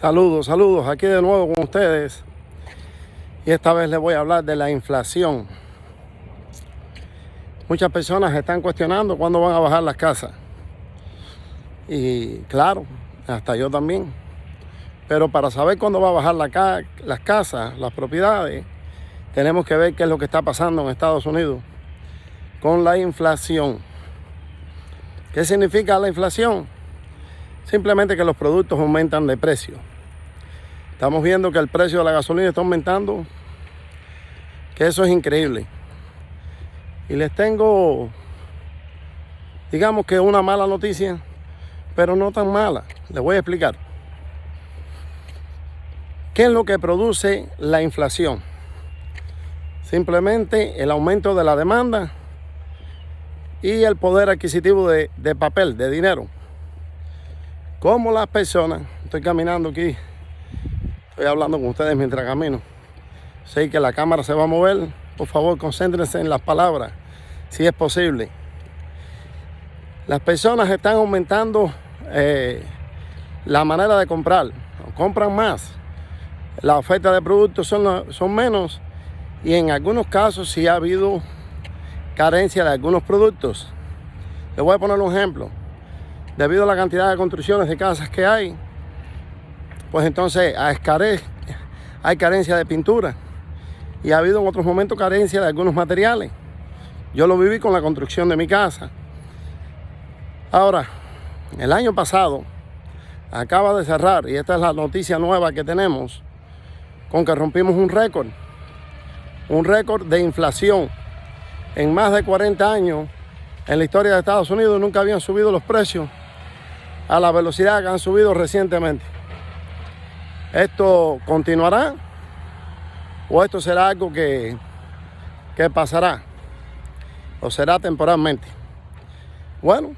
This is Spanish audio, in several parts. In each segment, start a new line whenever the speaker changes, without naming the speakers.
Saludos, aquí de nuevo con ustedes. Y esta vez les voy a hablar de la inflación. Muchas personas están cuestionando cuándo van a bajar las casas. Y claro, hasta yo también. Pero para saber cuándo va a bajar las casas, las propiedades, tenemos que ver qué es lo que está pasando en Estados Unidos con la inflación. ¿Qué significa la inflación? Simplemente que los productos aumentan de precio. Estamos viendo que el precio de la gasolina está aumentando, que eso es increíble. Y les tengo, digamos que una mala noticia, pero no tan mala. Les voy a explicar. ¿Qué es lo que produce la inflación? Simplemente el aumento de la demanda y el poder adquisitivo de papel, de dinero. Como las personas, estoy caminando aquí, estoy hablando con ustedes mientras camino. Sé que la cámara se va a mover, por favor concéntrense en las palabras, si es posible. Las personas están aumentando la manera de comprar, compran más. La oferta de productos son menos y en algunos casos sí ha habido carencia de algunos productos. Les voy a poner un ejemplo. Debido a la cantidad de construcciones de casas que hay, pues entonces hay carencia de pintura y ha habido en otros momentos carencia de algunos materiales. Yo lo viví con la construcción de mi casa. Ahora, el año pasado acaba de cerrar, y esta es la noticia nueva que tenemos, con que rompimos un récord de inflación. En más de 40 años en la historia de Estados Unidos nunca habían subido los precios a la velocidad que han subido recientemente. ¿Esto continuará o esto será algo que pasará o será temporalmente? Bueno,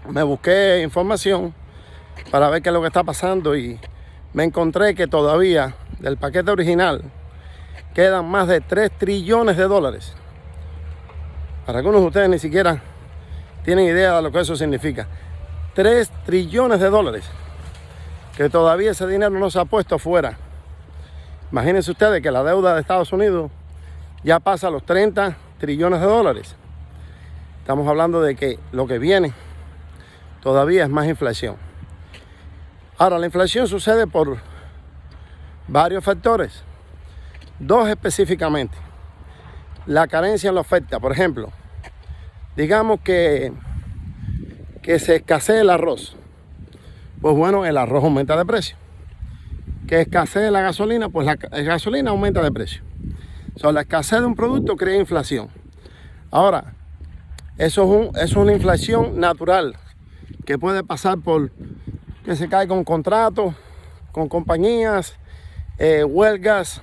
me busqué información para ver qué es lo que está pasando y me encontré que todavía del paquete original quedan más de 3 trillones de dólares. Para algunos de ustedes ni siquiera tienen idea de lo que eso significa. 3 trillones de dólares. Que todavía ese dinero no se ha puesto afuera. Imagínense ustedes que la deuda de Estados Unidos ya pasa a los 30 trillones de dólares. Estamos hablando de que lo que viene todavía es más inflación. Ahora, la inflación sucede por varios factores. 2 específicamente. La carencia en la oferta. Por ejemplo, digamos que se escasee el arroz. Pues bueno, el arroz aumenta de precio. Que escasee la gasolina, pues la gasolina aumenta de precio. O sea, la escasez de un producto crea inflación. Ahora, eso es una inflación natural que puede pasar por que se cae con contratos, con compañías, huelgas.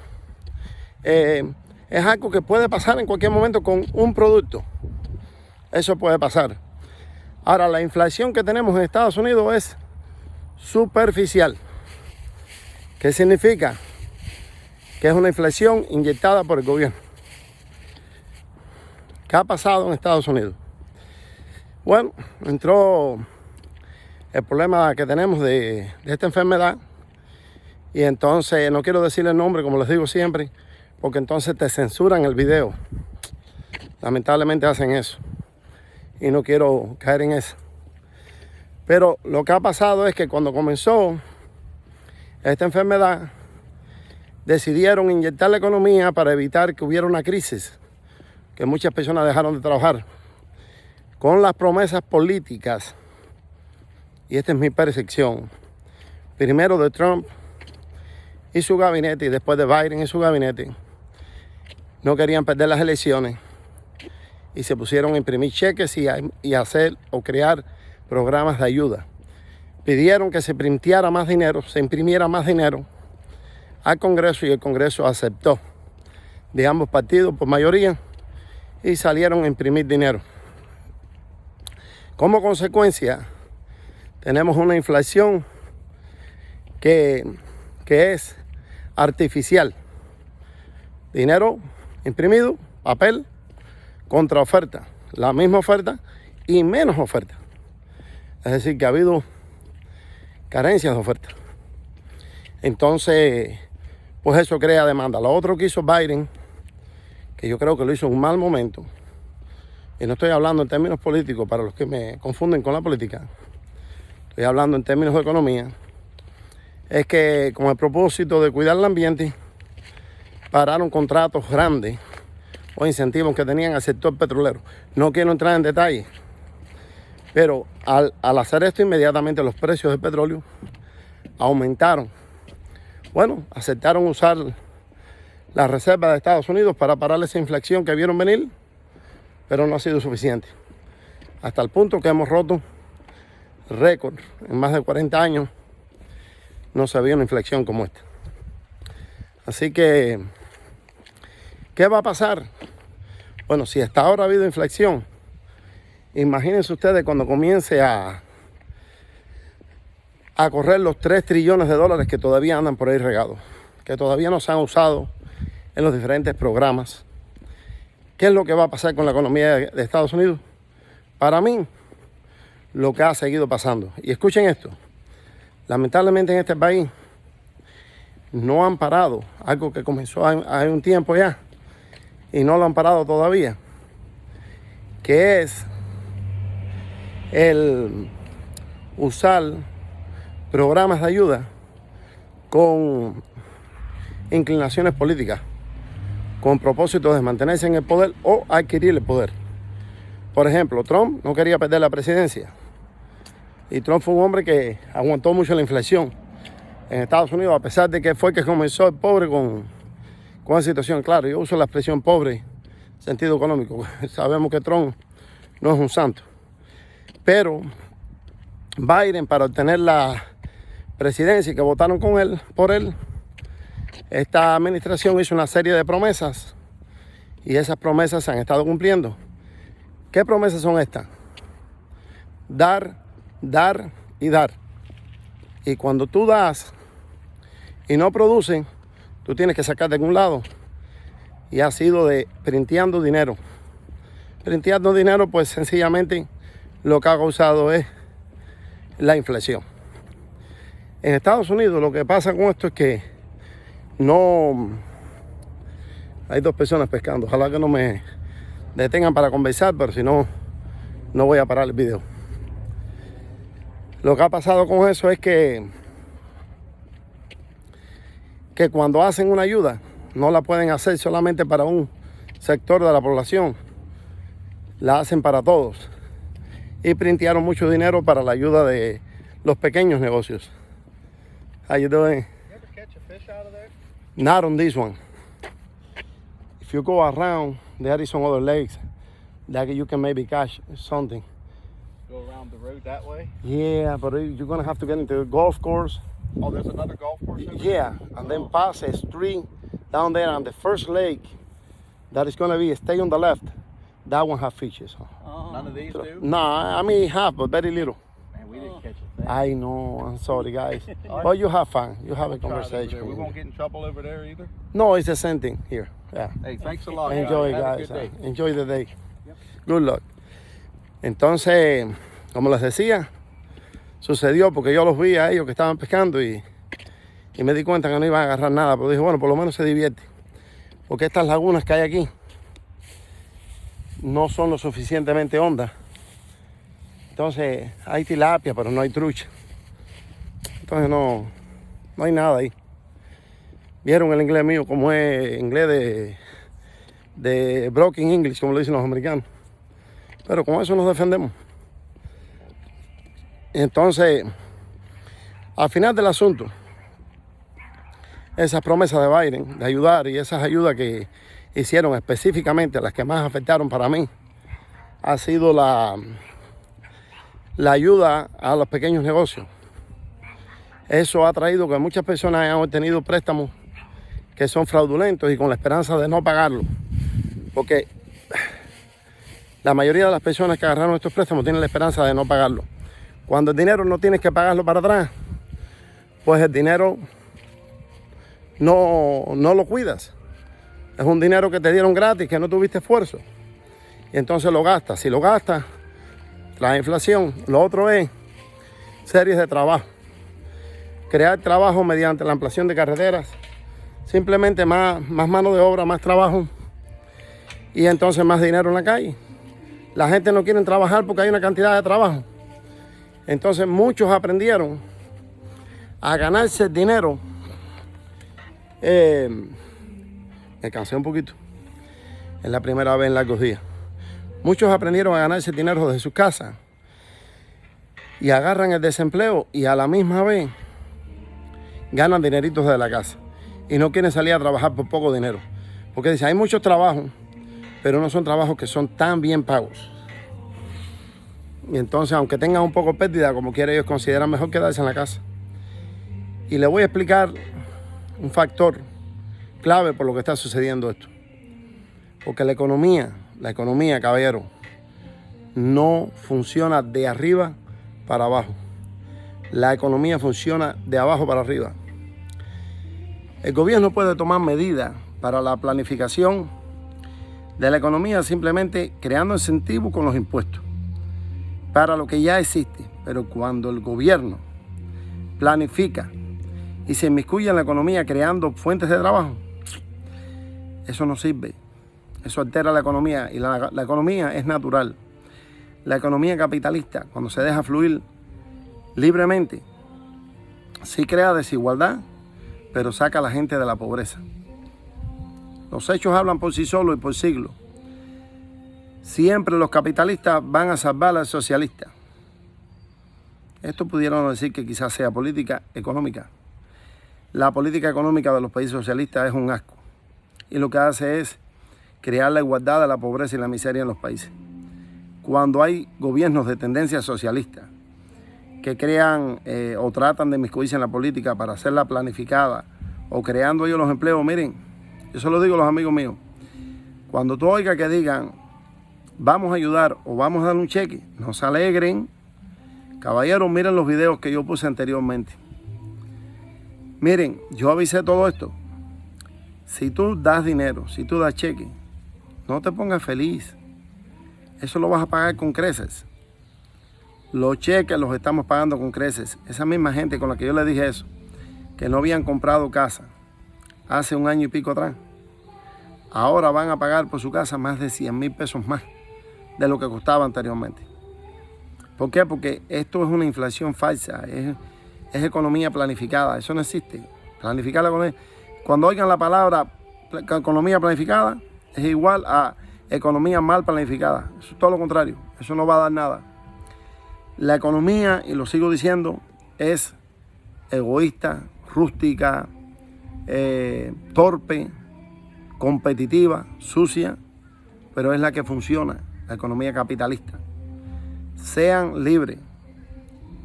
Es algo que puede pasar en cualquier momento con un producto. Eso puede pasar. Ahora, la inflación que tenemos en Estados Unidos es superficial. ¿Qué significa? Que es una inflación inyectada por el gobierno. ¿Qué ha pasado en Estados Unidos? Bueno, entró el problema que tenemos de esta enfermedad. Y entonces, no quiero decir el nombre como les digo siempre, porque entonces te censuran el video. Lamentablemente hacen eso. Y no quiero caer en eso. Pero lo que ha pasado es que cuando comenzó esta enfermedad, decidieron inyectar la economía para evitar que hubiera una crisis, que muchas personas dejaron de trabajar, con las promesas políticas. Y esta es mi percepción. Primero de Trump y su gabinete, y después de Biden y su gabinete. No querían perder las elecciones y se pusieron a imprimir cheques y hacer o crear programas de ayuda. Pidieron que se printeara más dinero, se imprimiera más dinero al Congreso y el Congreso aceptó de ambos partidos por mayoría y salieron a imprimir dinero. Como consecuencia, tenemos una inflación que es artificial. Dinero imprimido, papel, contra oferta. La misma oferta y menos oferta. Es decir, que ha habido carencias de oferta. Entonces, pues eso crea demanda. Lo otro que hizo Biden, que yo creo que lo hizo en un mal momento, y no estoy hablando en términos políticos para los que me confunden con la política, estoy hablando en términos de economía, es que con el propósito de cuidar el ambiente, pararon contratos grandes o incentivos que tenían al sector petrolero. No quiero entrar en detalle, pero al hacer esto inmediatamente los precios del petróleo aumentaron. Bueno, aceptaron usar las reservas de Estados Unidos para parar esa inflación que vieron venir, pero no ha sido suficiente. Hasta el punto que hemos roto récord. En más de 40 años no se había una inflación como esta. Así que, ¿qué va a pasar? Bueno, si hasta ahora ha habido inflación, imagínense ustedes cuando comience a correr los 3 trillones de dólares que todavía andan por ahí regados, que todavía no se han usado en los diferentes programas. ¿Qué es lo que va a pasar con la economía de Estados Unidos? Para mí, lo que ha seguido pasando. Y escuchen esto, lamentablemente en este país no han parado algo que comenzó hace un tiempo ya y no lo han parado todavía, que es el usar programas de ayuda con inclinaciones políticas, con propósitos de mantenerse en el poder o adquirir el poder. Por ejemplo, Trump no quería perder la presidencia y Trump fue un hombre que aguantó mucho la inflación en Estados Unidos, a pesar de que fue que comenzó el pobre con la situación. Claro, yo uso la expresión pobre en sentido económico. Sabemos que Trump no es un santo, pero Biden, para obtener la presidencia y que votaron por él, esta administración hizo una serie de promesas y esas promesas se han estado cumpliendo. ¿Qué promesas son estas? Dar, dar y dar. Y cuando tú das y no producen, tú tienes que sacar de algún lado. Y ha sido de printeando dinero. Printeando dinero, pues sencillamente lo que ha causado es la inflación. En Estados Unidos lo que pasa con esto es que no... Hay 2 personas pescando. Ojalá que no me detengan para conversar, pero si no, no voy a parar el video. Lo que ha pasado con eso es que cuando hacen una ayuda, no la pueden hacer solamente para un sector de la población. La hacen para todos. Y printearon mucho dinero para la ayuda de los pequeños negocios. How you doing?
You ever catch a fish out of there?
Not on this one. If you go around, there is some other lakes that you can maybe catch something.
Go around the road that way?
Yeah, but you're gonna have to get into the golf course.
Oh, there's another golf course over
Yeah, and then pass a street down there, and the first lake that is gonna be stay on the left. That one have fishes.
None of these do?
No, I mean half, but very little.
Man, we didn't catch a thing.
I know. I'm sorry, guys. But you have fun. You have a
Try it over there.
conversation.
We won't get in trouble over there either?
No, it's the same thing here. Yeah.
Hey, thanks a lot.
Enjoy,
Have a
guys.
good day.
Enjoy the day. Good luck. Entonces, como les decía, sucedió porque yo los vi a ellos que estaban pescando y me di cuenta que no iban a agarrar nada. Pero dije, bueno, por lo menos se divierte. Porque estas lagunas que hay aquí no son lo suficientemente hondas. Entonces, hay tilapia, pero no hay trucha. Entonces, no hay nada ahí. Vieron el inglés mío, como es inglés de broken English, como lo dicen los americanos. Pero con eso nos defendemos. Entonces, al final del asunto, esas promesas de Biden de ayudar y esas ayudas que hicieron específicamente, las que más afectaron para mí, ha sido la ayuda a los pequeños negocios. Eso ha traído que muchas personas hayan obtenido préstamos que son fraudulentos y con la esperanza de no pagarlo. Porque la mayoría de las personas que agarraron estos préstamos tienen la esperanza de no pagarlo. Cuando el dinero no tienes que pagarlo para atrás, pues el dinero no lo cuidas. Es un dinero que te dieron gratis, que no tuviste esfuerzo. Y entonces lo gastas. Si lo gastas, la inflación. Lo otro es series de trabajo crear trabajo mediante la ampliación de carreteras, simplemente más mano de obra, más trabajo y entonces más dinero en la calle. La gente no quiere trabajar porque hay una cantidad de trabajo. Entonces muchos aprendieron a ganarse el dinero. Me cansé un poquito. Es la primera vez en largos días. Muchos aprendieron a ganarse el dinero de sus casas y agarran el desempleo y a la misma vez ganan dineritos de la casa y no quieren salir a trabajar por poco dinero. Porque dicen, hay muchos trabajos, pero no son trabajos que son tan bien pagos. Y entonces, aunque tengan un poco de pérdida, como quiera, ellos consideran mejor quedarse en la casa. Y les voy a explicar un factor clave por lo que está sucediendo esto. Porque la economía, caballero, no funciona de arriba para abajo. La economía funciona de abajo para arriba. El gobierno puede tomar medidas para la planificación de la economía simplemente creando incentivos con los impuestos para lo que ya existe. Pero cuando el gobierno planifica y se inmiscuye en la economía creando fuentes de trabajo, eso no sirve. Eso altera la economía y la economía es natural. La economía capitalista, cuando se deja fluir libremente, sí crea desigualdad, pero saca a la gente de la pobreza. Los hechos hablan por sí solos y por siglos. Siempre los capitalistas van a salvar al socialista. Esto pudieron decir que quizás sea política económica. La política económica de los países socialistas es un asco. Y lo que hace es crear la igualdad de la pobreza y la miseria en los países. Cuando hay gobiernos de tendencia socialista que crean o tratan de inmiscuirse en la política para hacerla planificada o creando ellos los empleos, miren, yo se lo digo a los amigos míos, cuando tú oigas que digan vamos a ayudar o vamos a dar un cheque, no se alegren. Caballeros, miren los videos que yo puse anteriormente. Miren, yo avisé todo esto. Si tú das dinero, si tú das cheque, no te pongas feliz. Eso lo vas a pagar con creces. Los cheques los estamos pagando con creces. Esa misma gente con la que yo le dije eso, que no habían comprado casa hace 1 año y pico atrás, ahora van a pagar por su casa más de 100,000 pesos más de lo que costaba anteriormente. ¿Por qué? Porque esto es una inflación falsa, es economía planificada, eso no existe. Planificar la economía. Cuando oigan la palabra economía planificada, es igual a economía mal planificada. Eso es todo lo contrario, eso no va a dar nada. La economía, y lo sigo diciendo, es egoísta, rústica, torpe, competitiva, sucia, pero es la que funciona, la economía capitalista. Sean libres,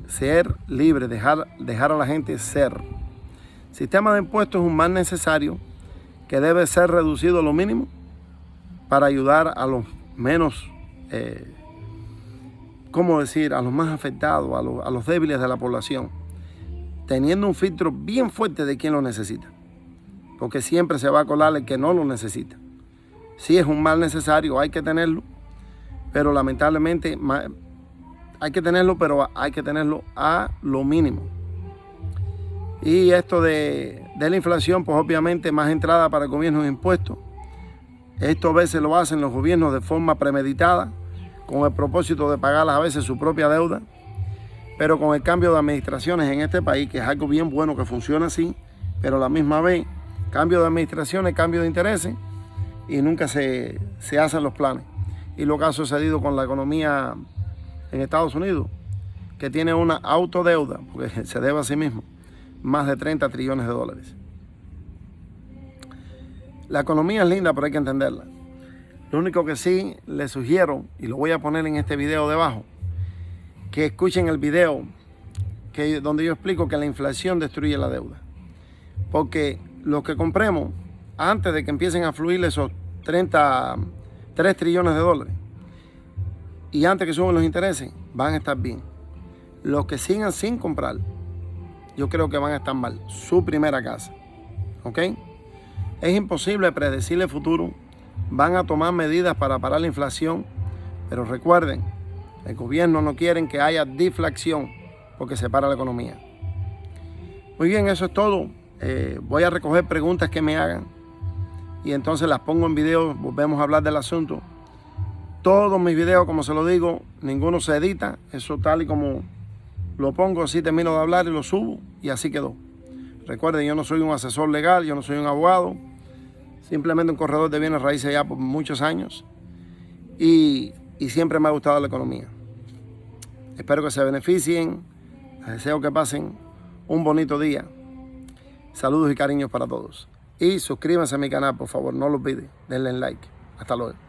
ser libres, dejar a la gente ser. El sistema de impuestos es un mal necesario que debe ser reducido a lo mínimo para ayudar a los menos, a los más afectados, a los débiles de la población, teniendo un filtro bien fuerte de quien lo necesita, porque siempre se va a colar el que no lo necesita. Sí es un mal necesario, hay que tenerlo, pero lamentablemente hay que tenerlo, pero hay que tenerlo a lo mínimo. Y esto de la inflación, pues obviamente más entrada para el gobierno de impuestos. Esto a veces lo hacen los gobiernos de forma premeditada, con el propósito de pagar a veces su propia deuda, pero con el cambio de administraciones en este país, que es algo bien bueno que funciona así, pero a la misma vez, cambio de administraciones, cambio de intereses, y nunca se hacen los planes. Y lo que ha sucedido con la economía en Estados Unidos, que tiene una autodeuda, porque se debe a sí mismo, más de 30 trillones de dólares. La economía es linda, pero hay que entenderla. Lo único que sí les sugiero, y lo voy a poner en este video debajo, que escuchen el video donde yo explico que la inflación destruye la deuda. Porque lo que compremos, antes de que empiecen a fluir esos 3 trillones de dólares, y antes que suban los intereses, van a estar bien. Los que sigan sin comprar, yo creo que van a estar mal. Su primera casa, ¿ok? Es imposible predecir el futuro. Van a tomar medidas para parar la inflación, pero recuerden, el gobierno no quiere que haya deflación porque se para la economía. Muy bien, eso es todo. Voy a recoger preguntas que me hagan y entonces las pongo en video, volvemos a hablar del asunto. Todos mis videos, como se lo digo, ninguno se edita, eso tal y como lo pongo, así termino de hablar y lo subo y así quedó. Recuerden, yo no soy un asesor legal, yo no soy un abogado, simplemente un corredor de bienes raíces ya por muchos años y siempre me ha gustado la economía. Espero que se beneficien, les deseo que pasen un bonito día. Saludos y cariños para todos. Y suscríbanse a mi canal, por favor, no lo olviden, denle like. Hasta luego.